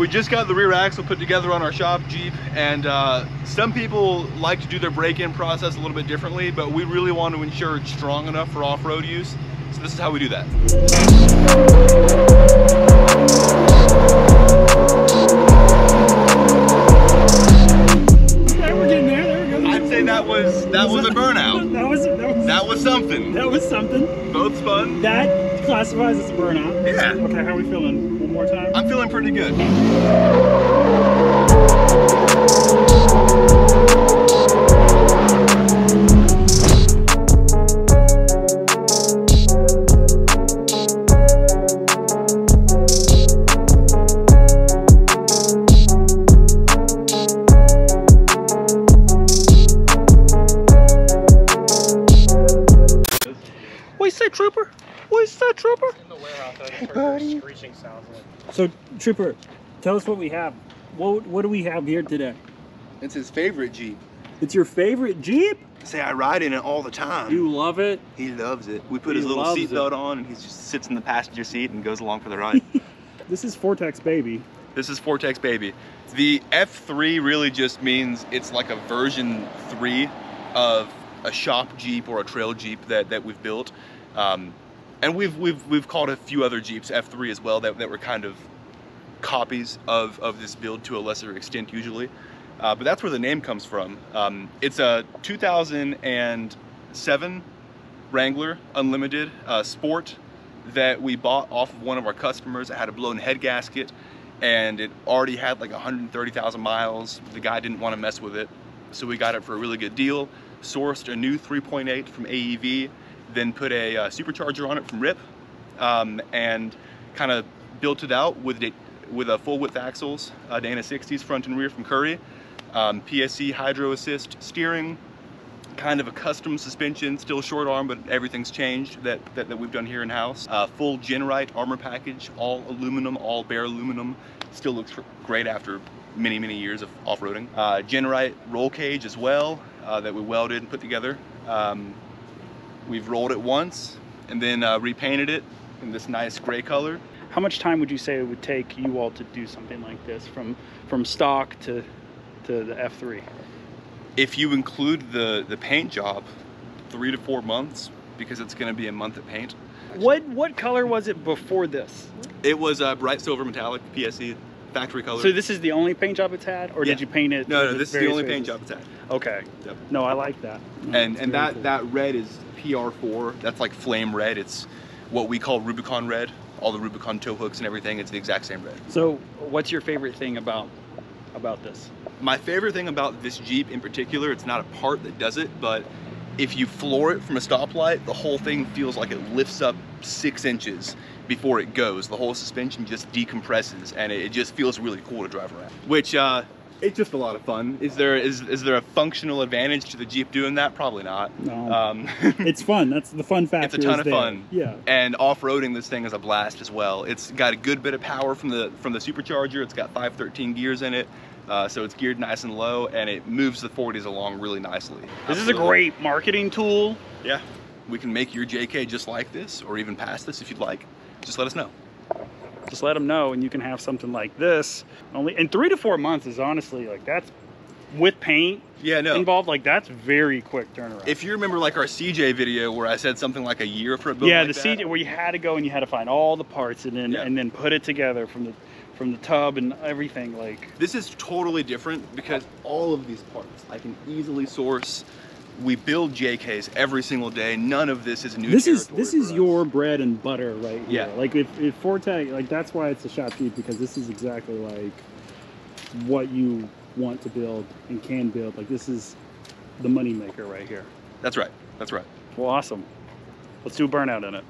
We just got the rear axle put together on our shop Jeep, and some people like to do their break-in process a little bit differently, but we really want to ensure it's strong enough for off-road use. So this is how we do that. Okay, we're getting there. There we go. I'd say that was a burnout. That was something. That was something. Both spun. That classifies as a burnout. Yeah. Okay, how are we feeling? One more time? I'm feeling pretty good. What's that, Trooper? What's that, Trooper? In the warehouse, I just heard those screeching sounds. So, Trooper, tell us what we have. What do we have here today? It's his favorite Jeep. It's your favorite Jeep? Say I ride in it all the time. You love it? He loves it. We put his little seatbelt on and he just sits in the passenger seat and goes along for the ride. This is Vortex Baby. This is Vortex Baby. The F3 really just means it's like a version 3 of a shop Jeep or a trail Jeep that we've built. And we've called a few other Jeeps F3 as well that were kind of copies of this build to a lesser extent usually. But that's where the name comes from. It's a 2007 Wrangler Unlimited Sport that we bought off of one of our customers. It had a blown head gasket and it already had like 130,000 miles. The guy didn't want to mess with it, so we got it for a really good deal. Sourced a new 3.8 from AEV, then put a supercharger on it from RIP, and kind of built it out with a full width axles, Dana 60s front and rear from Curry, PSC hydro assist steering, kind of a custom suspension, still short arm, but everything's changed that we've done here in house. Full Genrite armor package, all aluminum, all bare aluminum. Still looks great after many years of off-roading. Genrite roll cage as well, that we welded and put together. We've rolled it once and then repainted it in this nice gray color. How much time would you say it would take you all to do something like this from stock to the F3? If you include the paint job, 3 to 4 months, because it's going to be a month of paint. What color was it before this? It was bright silver metallic PSC factory color. So this is the only paint job it's had, or did you paint it? No, this is the only paint job it's had. Okay. Yep. No, I like that. No, and that cool. that red is PR4. That's like flame red. It's what we call Rubicon red. All the Rubicon tow hooks and everything, it's the exact same red. So what's your favorite thing about this? My favorite thing about this Jeep in particular, it's not a part that does it, but if you floor it from a stoplight, the whole thing feels like it lifts up 6 inches before it goes. The whole suspension just decompresses and it just feels really cool to drive around, which it's just a lot of fun. Is there a functional advantage to the Jeep doing that? Probably not. No. It's fun. That's the fun factor. It's a ton of fun. Yeah. And off-roading this thing is a blast as well. It's got a good bit of power from the supercharger. It's got 513 gears in it. So it's geared nice and low and it moves the 40s along really nicely. This is a great marketing tool. Yeah. We can make your JK just like this or even past this if you'd like. Just let us know. Just let them know and you can have something like this. Only in 3 to 4 months is honestly like that's with paint involved, like that's very quick turnaround. If you remember like our CJ video where I said something like a year for a build like the CJ where you had to go and you had to find all the parts and then put it together from the tub and everything. Like this is totally different because all of these parts I can easily source. We build JKs every single day. None of this is new. This is your bread and butter right here. Yeah. Like if Vortex, like that's why it's a shop Jeep, because this is exactly like what you want to build and can build. Like this is the money maker right here. That's right. That's right. Well, awesome. Let's do a burnout in it.